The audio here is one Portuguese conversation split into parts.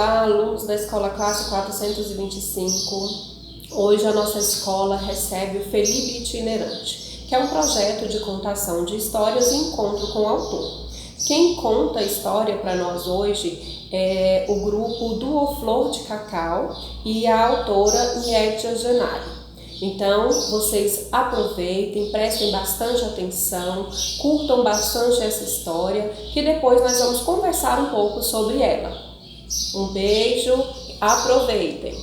Olá, alunos da Escola Classe 425. Hoje a nossa escola recebe o Felipe Itinerante, que é um projeto de contação de histórias e encontro com o autor. Quem conta a história para nós hoje é o grupo Duo Flor de Cacau e a autora Nietzsche Genari. Então, vocês aproveitem, prestem bastante atenção, curtam bastante essa história, que depois nós vamos conversar um pouco sobre ela. Um beijo, aproveitem!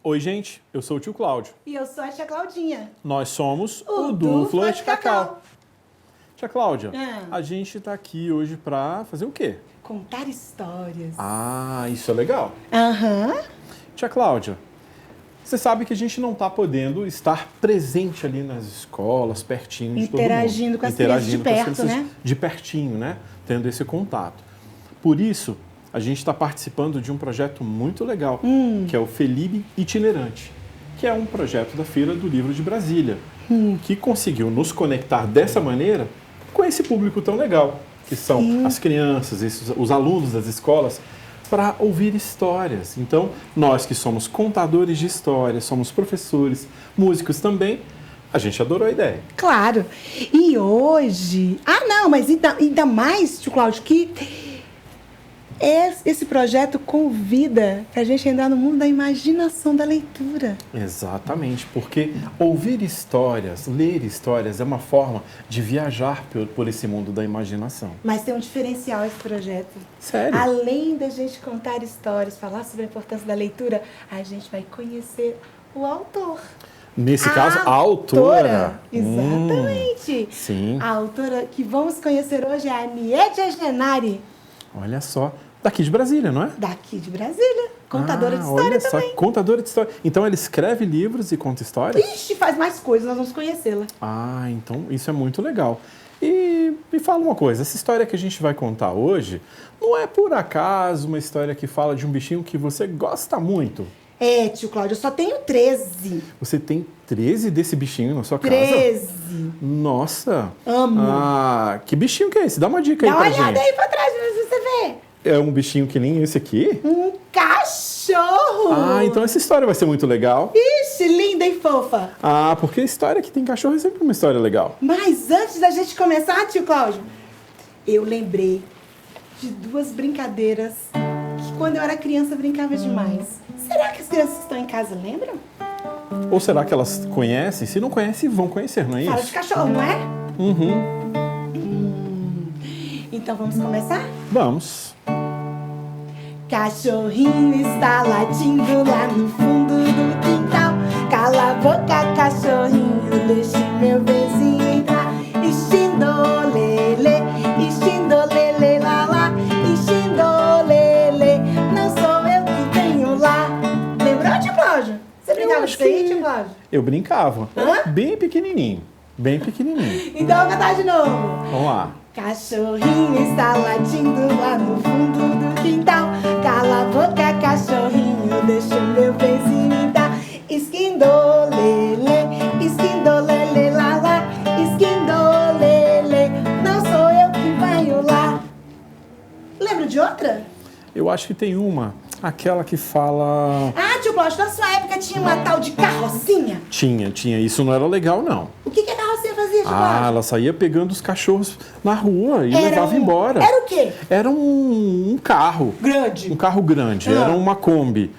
Oi, gente, eu sou o tio Cláudio. E eu sou a tia Claudinha. Nós somos o Duo Flor de Cacau. Tia Cláudia, a gente tá aqui hoje pra fazer o quê? Contar histórias. Ah, isso é legal. Aham. Tia Cláudia, você sabe que a gente não tá podendo estar presente ali nas escolas, pertinho de todo mundo. Interagindo com as crianças de perto, né? De pertinho, né? Tendo esse contato. Por isso, a gente está participando de um projeto muito legal, que é o Felipe Itinerante, que é um projeto da Feira do Livro de Brasília, que conseguiu nos conectar dessa maneira com esse público tão legal, que são as crianças, os alunos das escolas, para ouvir histórias. Então, nós que somos contadores de histórias, somos professores, músicos também, a gente adorou a ideia. Claro. E hoje... mas ainda mais, tio Cláudio, que esse projeto convida para a gente entrar no mundo da imaginação da leitura. Exatamente, porque ouvir histórias, ler histórias é uma forma de viajar por esse mundo da imaginação. Mas tem um diferencial esse projeto. Sério? Além da gente contar histórias, falar sobre a importância da leitura, a gente vai conhecer o autor. Nesse caso, a autora. Exatamente. Sim. A autora que vamos conhecer hoje é a Nietzsche Genari. Olha só. Daqui de Brasília, não é? Daqui de Brasília. Contadora de história também. Só, contadora de história. Então ela escreve livros e conta histórias? Ixi, faz mais coisas, nós vamos conhecê-la. Ah, então isso é muito legal. E me fala uma coisa, essa história que a gente vai contar hoje não é por acaso uma história que fala de um bichinho que você gosta muito? É, tio Cláudio, eu só tenho 13. Você tem 13 desse bichinho na sua casa? 13. Nossa. Amo. Ah, que bichinho que é esse? Dá uma dica aí pra gente. Dá uma olhada aí pra trás pra ver se você vê. É um bichinho que nem esse aqui? Um cachorro. Ah, então essa história vai ser muito legal. Ixi, linda e fofa. Ah, porque a história que tem cachorro é sempre uma história legal. Mas antes da gente começar, tio Cláudio, eu lembrei de duas brincadeiras que quando eu era criança brincava demais. Será que as crianças que estão em casa lembram? Ou será que elas conhecem? Se não conhecem, vão conhecer, não é Fala isso? de cachorro, não é? Uhum. Então vamos começar? Vamos. Cachorrinho está latindo lá no fundo do quintal. Cala a boca, cachorrinho, deixe meu vizinho entrar. Ixindolele, ixindolele, lá lá, ixindolele, não sou eu que venho lá. Lembrou, tio Cláudio? Você brincava disso aí, tio Cláudio? Eu brincava. Hã? Bem pequenininho. Bem pequenininho. Então vou cantar de novo. Vamos lá. Cachorrinho está latindo lá no fundo do quintal. Cala a boca, cachorrinho, deixa o meu vizinho entrar. Esquindolele, esquindolele, lá lá, esquindolele, não sou eu que venho lá. Lembra de outra? Eu acho que tem uma. Aquela que fala... Ah, tio Cláudio, na sua época tinha uma tal de carrocinha? Tinha. Isso não era legal, não. O que a carrocinha fazia, tio Cláudio? Ah, ela saía pegando os cachorros na rua e levava embora. Era o quê? Era um carro. Grande. Um carro grande. Era uma Kombi,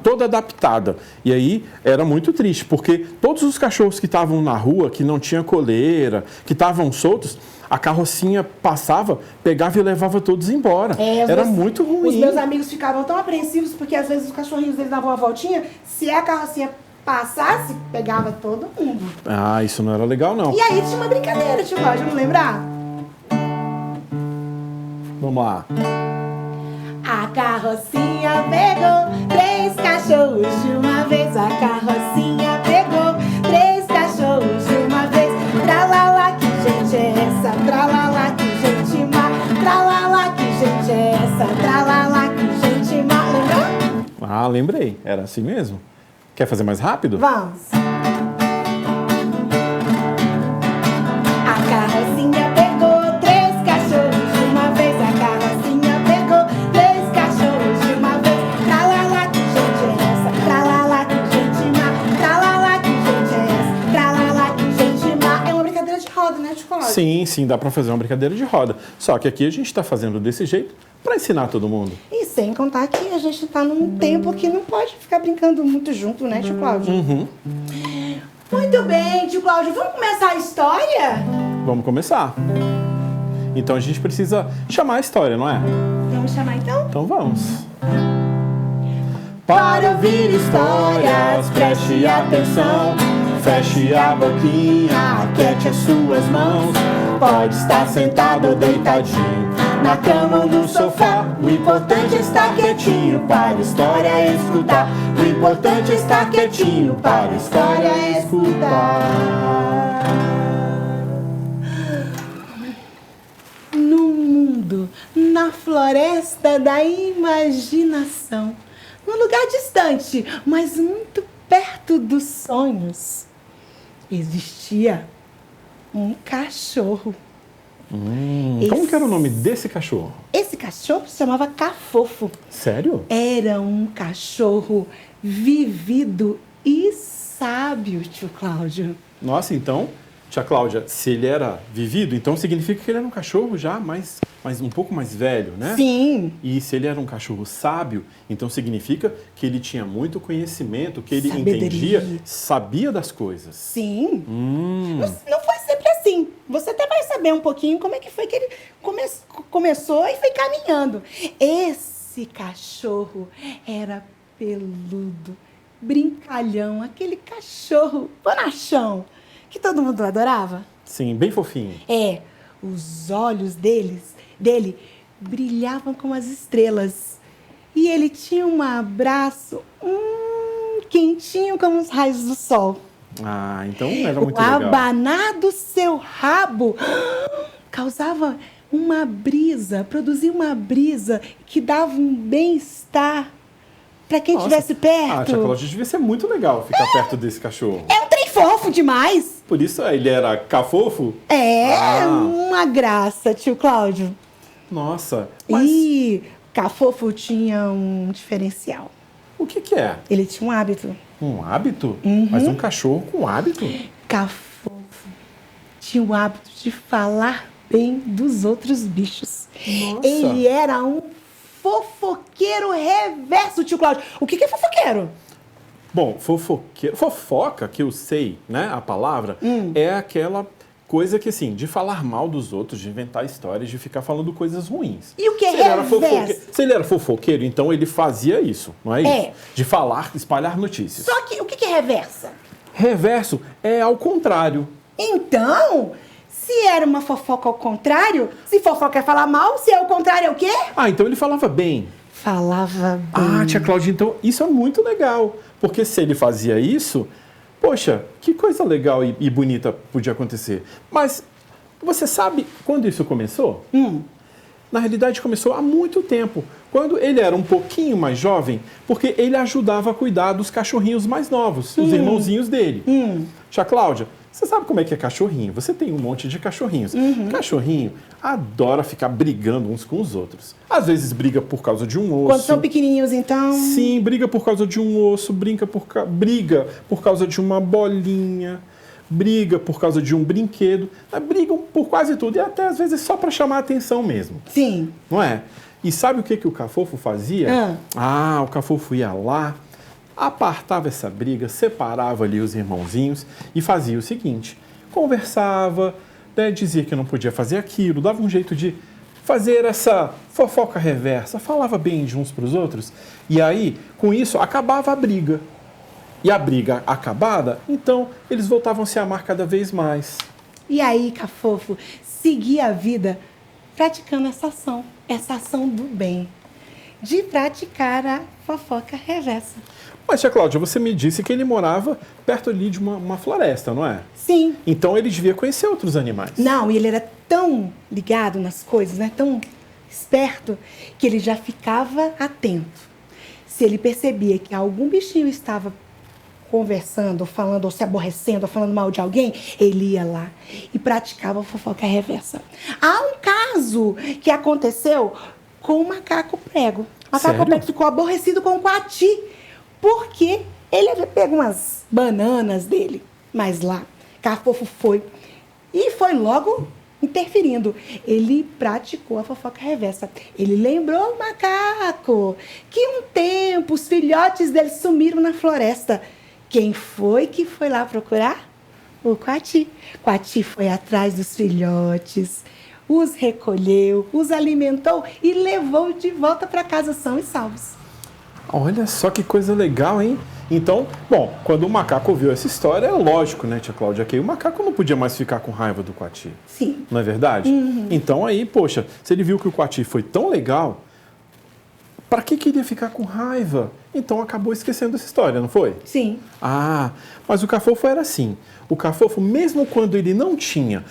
toda adaptada. E aí era muito triste, porque todos os cachorros que estavam na rua, que não tinha coleira, que estavam soltos, a carrocinha passava, pegava e levava todos embora. Era muito ruim. Os meus amigos ficavam tão apreensivos porque às vezes os cachorrinhos deles davam uma voltinha, se a carrocinha passasse, pegava todo mundo. Ah, isso não era legal, não. E aí tinha uma brincadeira, tio Cláudio, não lembrar? Vamos lá. A carrocinha pegou 3 cachorros de uma vez. A carrocinha pegou 3 cachorros de uma vez. Tra lá lá, que gente é essa? Tra lá lá, que gente má. Tra lá lá, que gente é essa? Tra lá lá, que gente má. Lembrou? Ah, lembrei. Era assim mesmo. Quer fazer mais rápido? Vamos. A carrocinha pegou 3 cachorros de uma vez. A carrocinha pegou 3 cachorros né, Tio Cláudio? Sim, dá para fazer uma brincadeira de roda. Só que aqui a gente está fazendo desse jeito para ensinar todo mundo. E sem contar que a gente tá num tempo que não pode ficar brincando muito junto, né, Tio Cláudio? Muito bem, Tio Cláudio. Vamos começar a história? Vamos começar. Então a gente precisa chamar a história, não é? Vamos chamar então? Então vamos. Para ouvir histórias, preste atenção. Feche a boquinha, aquiete as suas mãos. Pode estar sentado ou deitadinho, na cama ou no sofá. O importante é estar quietinho para a história escutar. O importante é estar quietinho para a história escutar. No mundo, na floresta da imaginação, num lugar distante, mas muito perto dos sonhos, existia um cachorro. Como que era o nome desse cachorro? Esse cachorro se chamava Cafofo. Sério? Era um cachorro vivido e sábio, tio Cláudio. Nossa, então, tia Cláudia, se ele era vivido, então significa que ele era um cachorro já mais um pouco mais velho, né? Sim. E se ele era um cachorro sábio, então significa que ele tinha muito conhecimento, que ele Sabedoria. entendia, sabia das coisas. Sim. Não foi sempre assim. Você até vai saber um pouquinho como é que foi que ele começou e foi caminhando. Esse cachorro era peludo, brincalhão, aquele cachorro bonachão que todo mundo adorava. Sim, bem fofinho. É, os olhos dele brilhavam como as estrelas. E ele tinha um abraço quentinho como os raios do sol. Ah, então era muito O legal. abanar do seu rabo causava uma brisa, produzia uma brisa que dava um bem-estar para quem Nossa. estivesse perto. Ah, tia Cláudia, devia ser muito legal ficar perto desse cachorro. É um trem fofo demais. Por isso ele era cafofo? É uma graça, tio Cláudio. Nossa, mas E Cafofo tinha um diferencial. o que é? Ele tinha um hábito. Um hábito? Mas um cachorro com hábito? Cafofo tinha o hábito de falar bem dos outros bichos. Nossa. Ele era um fofoqueiro reverso, tio Cláudio. O que é fofoqueiro? Bom, fofoca, que eu sei, né, a palavra, é aquela coisa que, assim, de falar mal dos outros, de inventar histórias, de ficar falando coisas ruins. E o que é Se ele era reverso? Se ele era fofoqueiro, então ele fazia isso, não é É. isso? De falar, espalhar notícias. Só que o que é reversa? Reverso é ao contrário. Então, se era uma fofoca ao contrário, se fofoca é falar mal, se é o contrário é o quê? Ah, então ele falava bem. Falava bem. Ah, tia Cláudia, então isso é muito legal. Porque se ele fazia isso, poxa, que coisa legal e bonita podia acontecer. Mas você sabe quando isso começou? Na realidade, começou há muito tempo. Quando ele era um pouquinho mais jovem, porque ele ajudava a cuidar dos cachorrinhos mais novos, os irmãozinhos dele. Tia Cláudia, você sabe como é que é cachorrinho? Você tem um monte de cachorrinhos. Cachorrinho adora ficar brigando uns com os outros. Às vezes briga por causa de um osso. Quando são pequenininhos, então... Sim, briga por causa de um osso, briga por causa de uma bolinha, briga por causa de um brinquedo, brigam por quase tudo e até às vezes só para chamar a atenção mesmo, Sim. não é? E sabe o que o Cafofo fazia? O Cafofo ia lá, apartava essa briga, separava ali os irmãozinhos e fazia o seguinte, conversava, né, dizia que não podia fazer aquilo, dava um jeito de fazer essa fofoca reversa, falava bem de uns para os outros, e aí, com isso, acabava a briga. E a briga acabada, então eles voltavam a se amar cada vez mais. E aí, Cafofo, seguia a vida praticando essa ação do bem, de praticar a fofoca reversa. Mas, tia Cláudia, você me disse que ele morava perto ali de uma floresta, não é? Sim. Então ele devia conhecer outros animais. Não, e ele era tão ligado nas coisas, né? Tão esperto, que ele já ficava atento. Se ele percebia que algum bichinho estava conversando, ou falando, ou se aborrecendo, ou falando mal de alguém, ele ia lá e praticava a fofoca reversa. Há um caso que aconteceu com o macaco prego. O macaco Sério? prego ficou aborrecido com o coati, porque ele havia pego umas bananas dele. Mas lá, Cafofo foi, e foi logo interferindo. Ele praticou a fofoca reversa. Ele lembrou o macaco que um tempo os filhotes dele sumiram na floresta. Quem foi que foi lá procurar? O Coati. Coati foi atrás dos filhotes, os recolheu, os alimentou e levou de volta para casa são e salvos. Olha só que coisa legal, hein? Então, bom, quando o macaco ouviu essa história, é lógico, né, tia Cláudia, que o macaco não podia mais ficar com raiva do Coati. Sim. Não é verdade? Então aí, poxa, se ele viu que o Coati foi tão legal, para que queria ficar com raiva? Então acabou esquecendo essa história, não foi? Sim. Ah, mas o Cafofo era assim. O Cafofo, mesmo quando ele não tinha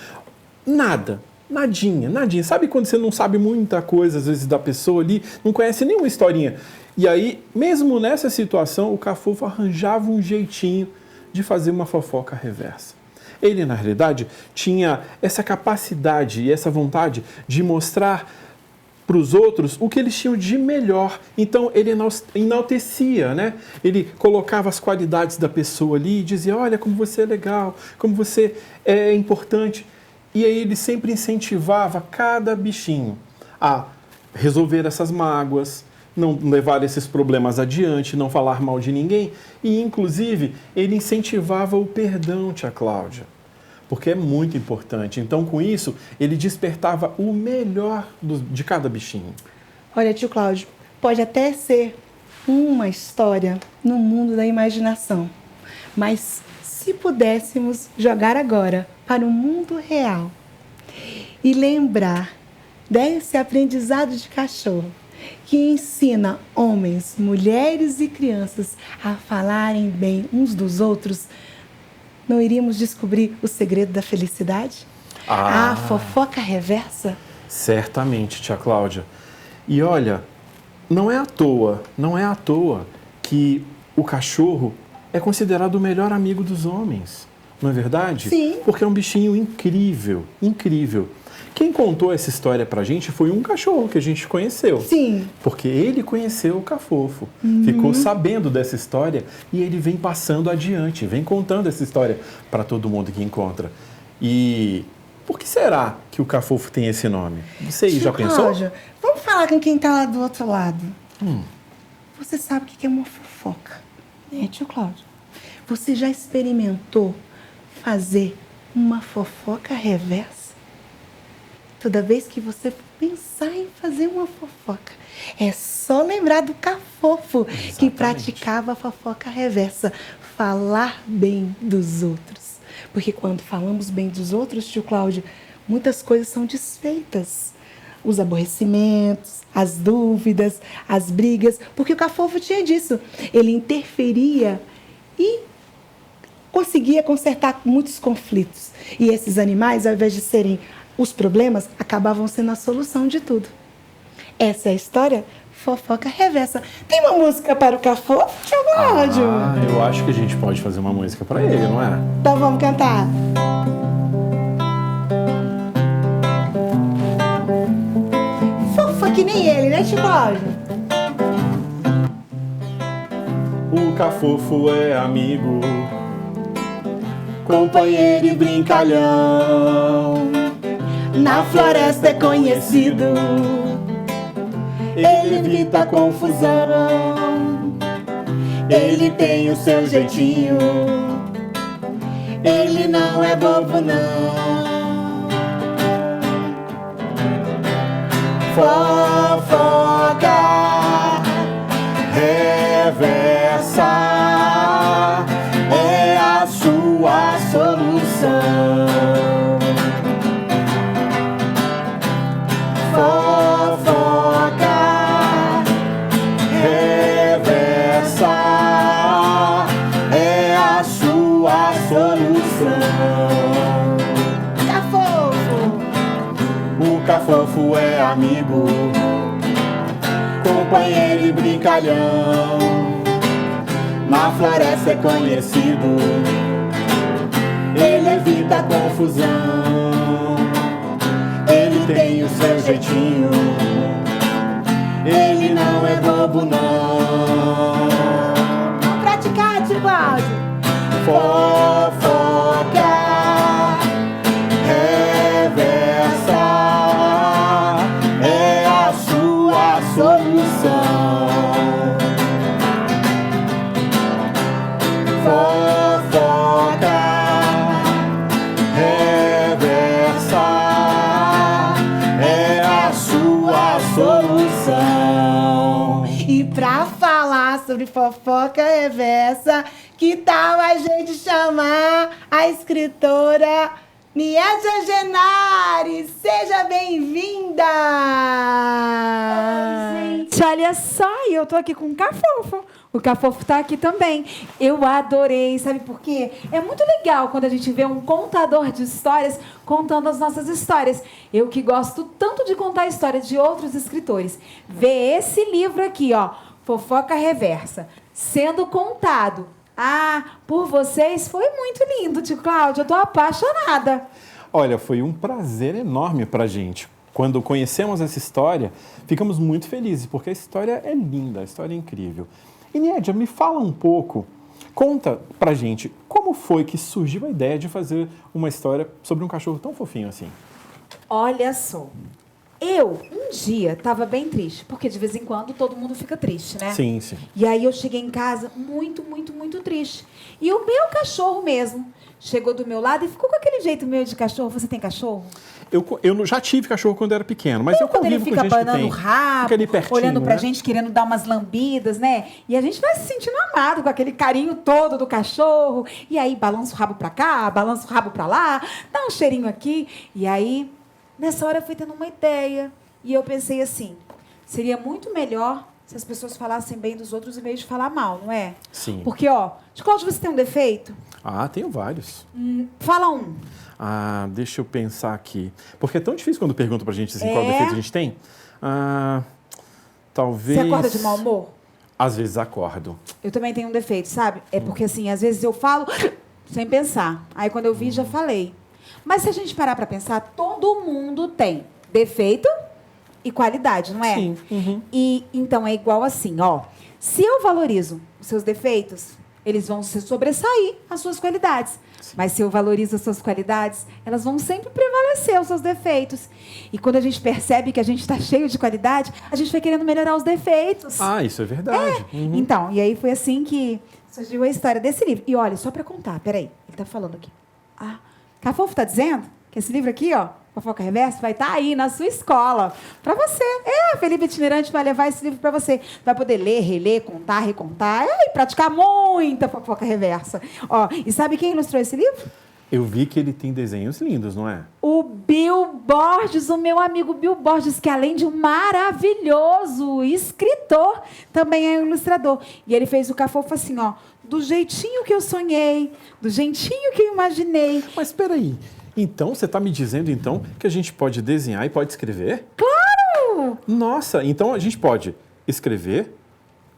nada, nadinha. Sabe quando você não sabe muita coisa, às vezes, da pessoa ali, não conhece nenhuma historinha? E aí, mesmo nessa situação, o Cafofo arranjava um jeitinho de fazer uma fofoca reversa. Ele, na realidade, tinha essa capacidade e essa vontade de mostrar para os outros o que eles tinham de melhor. Então, ele enaltecia, né? Ele colocava as qualidades da pessoa ali e dizia, olha como você é legal, como você é importante. E aí ele sempre incentivava cada bichinho a resolver essas mágoas, não levar esses problemas adiante, não falar mal de ninguém. E, inclusive, ele incentivava o perdão, tia Cláudia, porque é muito importante. Então, com isso, ele despertava o melhor de cada bichinho. Olha, tio Cláudio, pode até ser uma história no mundo da imaginação, mas se pudéssemos jogar agora para o mundo real e lembrar desse aprendizado de cachorro que ensina homens, mulheres e crianças a falarem bem uns dos outros, não iríamos descobrir o segredo da felicidade? A fofoca reversa? Certamente, tia Cláudia. E olha, não é à toa que o cachorro é considerado o melhor amigo dos homens, não é verdade? Sim. Porque é um bichinho incrível, incrível. Quem contou essa história pra gente foi um cachorro que a gente conheceu. Sim. Porque ele conheceu o Cafofo, ficou sabendo dessa história e ele vem passando adiante, vem contando essa história para todo mundo que encontra. E por que será que o Cafofo tem esse nome? Você já pensou? Cláudio, vamos falar com quem está lá do outro lado. Você sabe o que é uma fofoca, né, tio Cláudio? Você já experimentou fazer uma fofoca reversa? Toda vez que você pensar em fazer uma fofoca, é só lembrar do Cafofo, que praticava a fofoca reversa, falar bem dos outros. Porque quando falamos bem dos outros, tio Cláudio, muitas coisas são desfeitas. Os aborrecimentos, as dúvidas, as brigas, porque o Cafofo tinha disso. Ele interferia e conseguia consertar muitos conflitos. E esses animais, ao invés de serem os problemas, acabavam sendo a solução de tudo. Essa é a história fofoca reversa. Tem uma música para o Cafofo, tio Cláudio? Eu acho que a gente pode fazer uma música para ele, não é? Então vamos cantar. Fofa que nem ele, né, tio Cláudio? O Cafofo é amigo, companheiro e brincalhão. Na floresta é conhecido, Ele evita confusão, ele tem o seu jeitinho, ele não é bobo não. fofoca reversa é a sua solução. Fofoca reversa é a sua solução. O Cafofo é amigo, companheiro e brincalhão. Na floresta é conhecido, ele evita confusão. Ele tem o seu jeitinho, ele não é bobo não. Vamos praticar, tio Cláudio. Fofoca sobre fofoca reversa. Que tal a gente chamar a escritora Niedja Genares? Seja bem-vinda! Oi, gente, olha só, eu tô aqui com o Cafofo. O Cafofo tá aqui também. Eu adorei, sabe por quê? É muito legal quando a gente vê um contador de histórias contando as nossas histórias. Eu que gosto tanto de contar a história de outros escritores. Ver esse livro aqui, ó, Fofoca Reversa, sendo contado. Por vocês foi muito lindo, tio Cláudio. Eu tô apaixonada. Olha, foi um prazer enorme pra gente. Quando conhecemos essa história, ficamos muito felizes, porque a história é linda, a história é incrível. E Niedja, me fala um pouco, conta pra gente, como foi que surgiu a ideia de fazer uma história sobre um cachorro tão fofinho assim? Olha só, eu um dia estava bem triste, porque de vez em quando todo mundo fica triste, né? Sim, sim. E aí eu cheguei em casa muito, muito, muito triste. E o meu cachorro mesmo chegou do meu lado e ficou com aquele jeito meio de cachorro. Você tem cachorro? Eu já tive cachorro quando era pequeno, mas eu Quando ele convivo com fica gente que abanando tem. o rabo, Fica ali pertinho, olhando pra né? gente, querendo dar umas lambidas, né? E a gente vai se sentindo amado com aquele carinho todo do cachorro. E aí balança o rabo pra cá, balança o rabo pra lá, dá um cheirinho aqui. E aí, nessa hora eu fui tendo uma ideia. E eu pensei assim, seria muito melhor se as pessoas falassem bem dos outros em vez de falar mal, não é? Sim. Porque, ó, Cláudio, você tem um defeito? Tenho vários. Fala um. Deixa eu pensar aqui. Porque é tão difícil quando perguntam pra gente assim, qual É? defeito a gente tem. Talvez... Você acorda de mau humor? Às vezes acordo. Eu também tenho um defeito, sabe? É porque, assim, às vezes eu falo sem pensar. Aí, quando eu vi, já falei. Mas se a gente parar pra pensar, todo mundo tem defeito e qualidade, não é? Sim. Uhum. E, então, é igual assim, ó. Se eu valorizo os seus defeitos, eles vão se sobressair às suas qualidades. Mas se eu valorizo as suas qualidades, elas vão sempre prevalecer os seus defeitos. E quando a gente percebe que a gente está cheio de qualidade, a gente vai querendo melhorar os defeitos. Isso é verdade. Uhum. Então, e aí foi assim que surgiu a história desse livro. E olha, só para contar, peraí, ele está falando aqui. Cafofo está dizendo que esse livro aqui, ó, Fofoca Reversa, vai estar aí na sua escola. Para você. A Felipe Itinerante vai levar esse livro para você. Vai poder ler, reler, contar, recontar e praticar muita fofoca reversa. Ó, e sabe quem ilustrou esse livro? Eu vi que ele tem desenhos lindos, não é? O Bill Borges, o meu amigo Bill Borges, que além de um maravilhoso escritor, também é um ilustrador. E ele fez o Cafofo assim, ó, do jeitinho que eu sonhei, do jeitinho que eu imaginei. Mas espera aí. Então, você está me dizendo, então, que a gente pode desenhar e pode escrever? Claro! Nossa, então a gente pode escrever,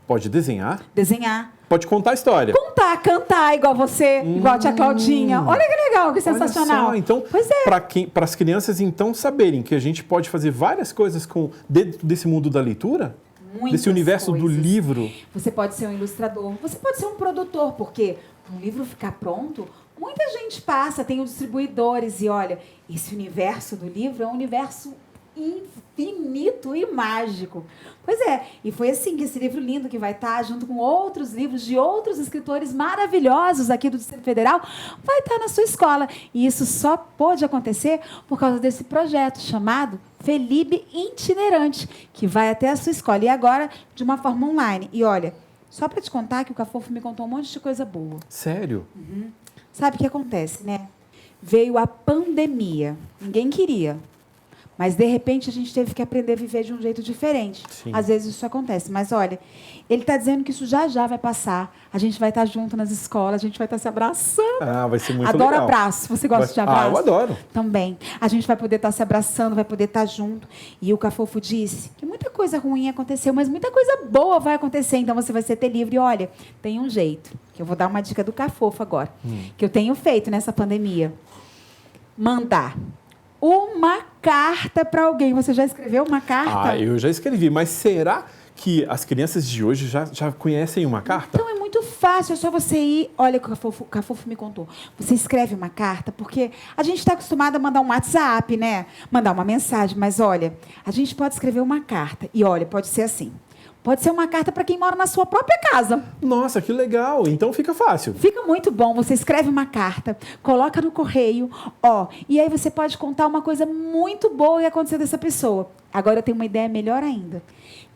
pode desenhar, Desenhar. pode contar a história. Contar, cantar, igual você, igual a tia Claudinha. Olha que legal, que sensacional. Olha só, então, Pois é. para as crianças, então, saberem que a gente pode fazer várias coisas dentro desse mundo da leitura, Muitas desse universo do coisas. livro. Você pode ser um ilustrador, você pode ser um produtor, porque um livro ficar pronto, muita gente passa, tem os distribuidores, e olha, esse universo do livro é um universo infinito e mágico. Pois é, e foi assim que esse livro lindo que vai estar junto com outros livros de outros escritores maravilhosos aqui do Distrito Federal, vai estar na sua escola. E isso só pôde acontecer por causa desse projeto chamado Felipe Itinerante, que vai até a sua escola. E agora, de uma forma online. E olha, só para te contar que o Cafofo me contou um monte de coisa boa. Sério? Sabe o que acontece, né? Veio a pandemia. Ninguém queria. Mas, de repente, a gente teve que aprender a viver de um jeito diferente. Sim. Às vezes isso acontece. Mas, olha, ele está dizendo que isso já já vai passar. A gente vai estar junto nas escolas, a gente vai estar se abraçando. Vai ser muito Adoro legal. abraço. Você gosta de abraço? Eu adoro. Também. A gente vai poder estar se abraçando, vai poder estar junto. E o Cafofo disse que muita coisa ruim aconteceu, mas muita coisa boa vai acontecer. Então, você vai ser ter livre. E, olha, tem um jeito, que eu vou dar uma dica do Cafofo agora, que eu tenho feito nessa pandemia. Mandar uma carta para alguém. Você já escreveu uma carta? Eu já escrevi, mas será que as crianças de hoje já conhecem uma carta? Então é muito fácil, é só você ir. Olha o que o Cafofo me contou. Você escreve uma carta, porque a gente está acostumado a mandar um WhatsApp, né? Mandar uma mensagem, mas olha, a gente pode escrever uma carta. E olha, pode ser assim. Pode ser uma carta para quem mora na sua própria casa. Nossa, que legal! Então fica fácil. Fica muito bom. Você escreve uma carta, coloca no correio, e aí você pode contar uma coisa muito boa que aconteceu dessa pessoa. Agora eu tenho uma ideia melhor ainda.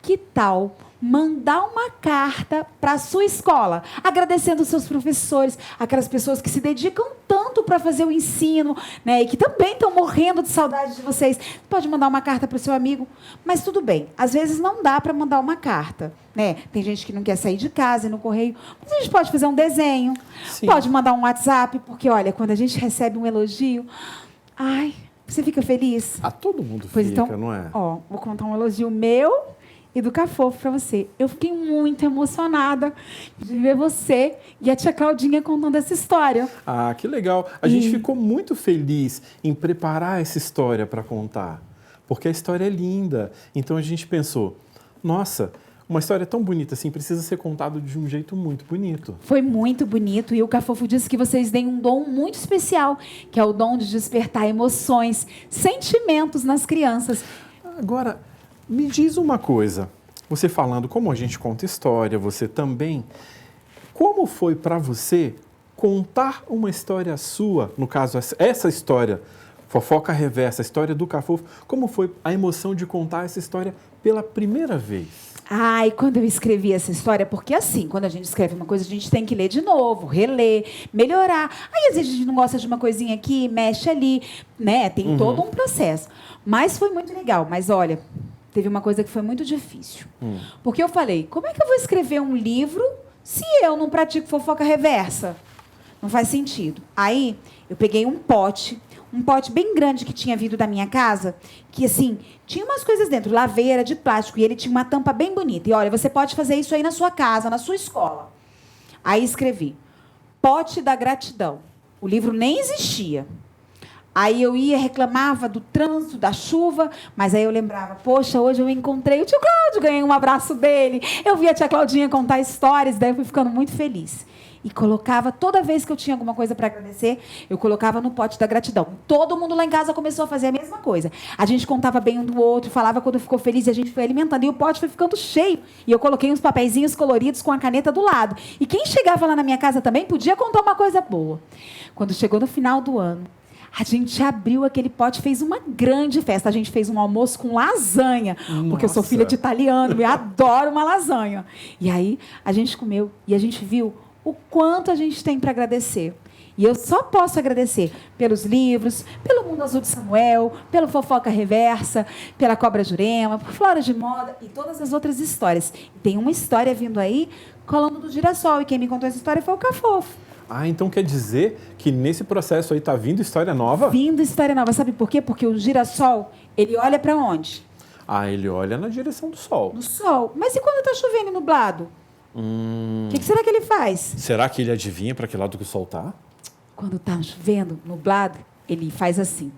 Que tal mandar uma carta para a sua escola, agradecendo os seus professores, aquelas pessoas que se dedicam tanto para fazer o ensino, né, e que também estão morrendo de saudade de vocês. Pode mandar uma carta para o seu amigo, mas tudo bem, às vezes não dá para mandar uma carta, né? Tem gente que não quer sair de casa e no correio, mas a gente pode fazer um desenho, Sim. pode mandar um WhatsApp, porque olha, quando a gente recebe um elogio, ai, você fica feliz? Ah, todo mundo Pois fica, então, não é? ó, vou contar um elogio meu e do Cafofo para você. Eu fiquei muito emocionada de ver você e a tia Claudinha contando essa história. Ah, que legal. A gente ficou muito feliz em preparar essa história para contar, porque a história é linda. Então a gente pensou, nossa, uma história tão bonita assim precisa ser contada de um jeito muito bonito. Foi muito bonito e o Cafofo disse que vocês têm um dom muito especial, que é o dom de despertar emoções, sentimentos nas crianças. Agora, me diz uma coisa. Você falando como a gente conta história, você também. Como foi para você contar uma história sua, no caso essa história, Fofoca Reversa, a história do Cafofo, como foi a emoção de contar essa história pela primeira vez? Ai, quando eu escrevi essa história, porque assim, quando a gente escreve uma coisa, a gente tem que ler de novo, reler, melhorar. Aí, às vezes, a gente não gosta de uma coisinha aqui, mexe ali, né? Tem todo um processo. Mas foi muito legal. Mas, olha, teve uma coisa que foi muito difícil. Porque eu falei, como é que eu vou escrever um livro se eu não pratico fofoca reversa? Não faz sentido. Aí, eu peguei um pote bem grande que tinha vindo da minha casa, que, assim, tinha umas coisas dentro, laveira de plástico, e ele tinha uma tampa bem bonita. E, olha, você pode fazer isso aí na sua casa, na sua escola. Aí escrevi, Pote da Gratidão. O livro nem existia. Aí eu ia, reclamava do trânsito, da chuva, mas aí eu lembrava, poxa, hoje eu encontrei o tio Cláudio, ganhei um abraço dele, eu vi a tia Claudinha contar histórias, daí eu fui ficando muito feliz. E colocava, toda vez que eu tinha alguma coisa para agradecer, eu colocava no pote da gratidão. Todo mundo lá em casa começou a fazer a mesma coisa. A gente contava bem um do outro, falava quando ficou feliz, e a gente foi alimentando. E o pote foi ficando cheio. E eu coloquei uns papeizinhos coloridos com a caneta do lado. E quem chegava lá na minha casa também podia contar uma coisa boa. Quando chegou no final do ano, a gente abriu aquele pote, fez uma grande festa. A gente fez um almoço com lasanha, porque eu sou filha de italiano e adoro uma lasanha. E aí a gente comeu e a gente viu o quanto a gente tem para agradecer. E eu só posso agradecer pelos livros, pelo Mundo Azul de Samuel, pelo Fofoca Reversa, pela Cobra Jurema, por Flora de Moda e todas as outras histórias. E tem uma história vindo aí, Colando do Girassol, e quem me contou essa história foi o Cafofo. Ah, então quer dizer que nesse processo aí tá vindo história nova? Vindo história nova. Sabe por quê? Porque o girassol, ele olha para onde? Ah, ele olha na direção do sol. No sol. Mas e quando está chovendo e nublado? O que será que ele faz? Será que ele adivinha para que lado que o sol tá? Quando está chovendo, nublado, ele faz assim.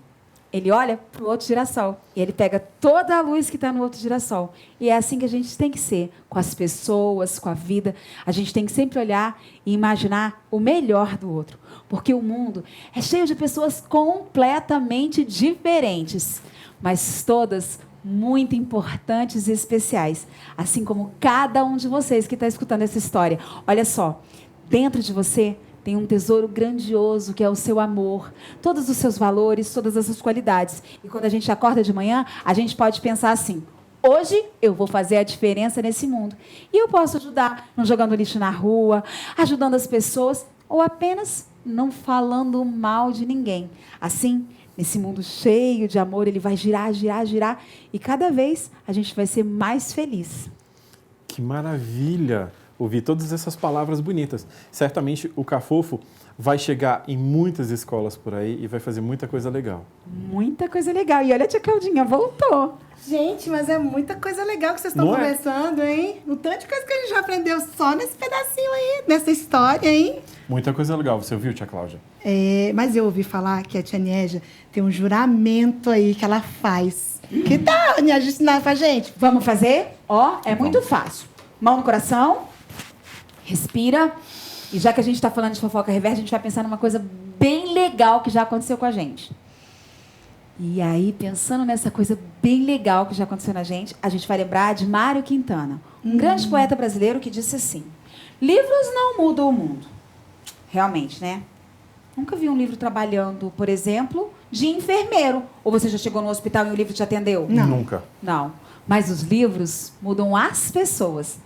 Ele olha para o outro girassol e ele pega toda a luz que está no outro girassol. E é assim que a gente tem que ser com as pessoas, com a vida. A gente tem que sempre olhar e imaginar o melhor do outro. Porque o mundo é cheio de pessoas completamente diferentes, mas todas muito importantes e especiais. Assim como cada um de vocês que está escutando essa história. Olha só, dentro de você tem um tesouro grandioso que é o seu amor, todos os seus valores, todas as suas qualidades. E quando a gente acorda de manhã, a gente pode pensar assim, hoje eu vou fazer a diferença nesse mundo. E eu posso ajudar não jogando lixo na rua, ajudando as pessoas, ou apenas não falando mal de ninguém. Assim, nesse mundo cheio de amor, ele vai girar, girar, girar, e cada vez a gente vai ser mais feliz. Que maravilha ouvir todas essas palavras bonitas. Certamente o Cafofo vai chegar em muitas escolas por aí e vai fazer muita coisa legal. Muita coisa legal. E olha, a tia Claudinha voltou. Gente, mas é muita coisa legal que vocês estão Não é? conversando, hein? O tanto de coisa que a gente já aprendeu só nesse pedacinho aí, nessa história, hein? Muita coisa legal. Você ouviu, tia Cláudia? É, mas eu ouvi falar que a tia Nieja tem um juramento aí que ela faz. Que tal, Nieja, ensinar pra gente? Vamos fazer? Ó, é muito fácil. Mão no coração, respira. E já que a gente está falando de fofoca reversa, a gente vai pensar numa coisa bem legal que já aconteceu com a gente. E aí, pensando nessa coisa bem legal que já aconteceu na gente, a gente vai lembrar de Mário Quintana, um grande poeta brasileiro que disse assim: livros não mudam o mundo. Realmente, né? Nunca vi um livro trabalhando, por exemplo, de enfermeiro. Ou você já chegou no hospital e o livro te atendeu? Não. Nunca. Não. Mas os livros mudam as pessoas.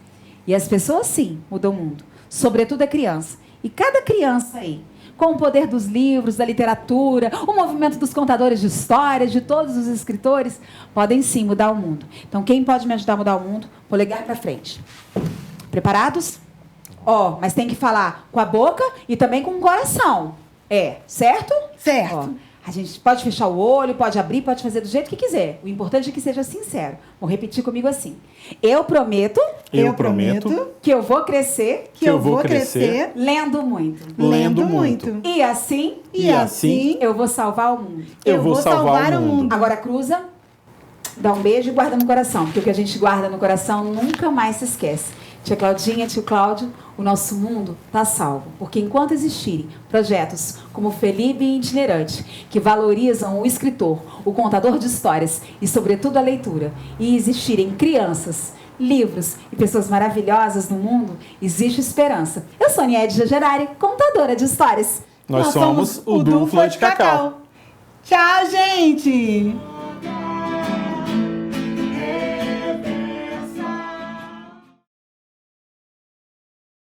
E as pessoas, sim, mudam o mundo. Sobretudo a criança. E cada criança aí, com o poder dos livros, da literatura, o movimento dos contadores de histórias, de todos os escritores, podem sim mudar o mundo. Então, quem pode me ajudar a mudar o mundo? Polegar para frente. Preparados? Ó, mas tem que falar com a boca e também com o coração. Certo? Certo. Ó, a gente pode fechar o olho, pode abrir, pode fazer do jeito que quiser. O importante é que seja sincero. Vou repetir comigo assim. Eu prometo Eu prometo que eu vou crescer que eu vou crescer lendo muito. lendo muito. E assim, E assim eu vou salvar o mundo. eu vou salvar o mundo. Agora cruza, dá um beijo e guarda no coração. Porque o que a gente guarda no coração nunca mais se esquece. Tia Claudinha, tio Cláudio, o nosso mundo está salvo. Porque enquanto existirem projetos como o Felibe Itinerante, que valorizam o escritor, o contador de histórias e, sobretudo, a leitura, e existirem crianças, livros e pessoas maravilhosas no mundo, existe esperança. Eu sou Niedja Gerari, contadora de histórias. Nós somos o Dupla de Cacau. Tchau, gente!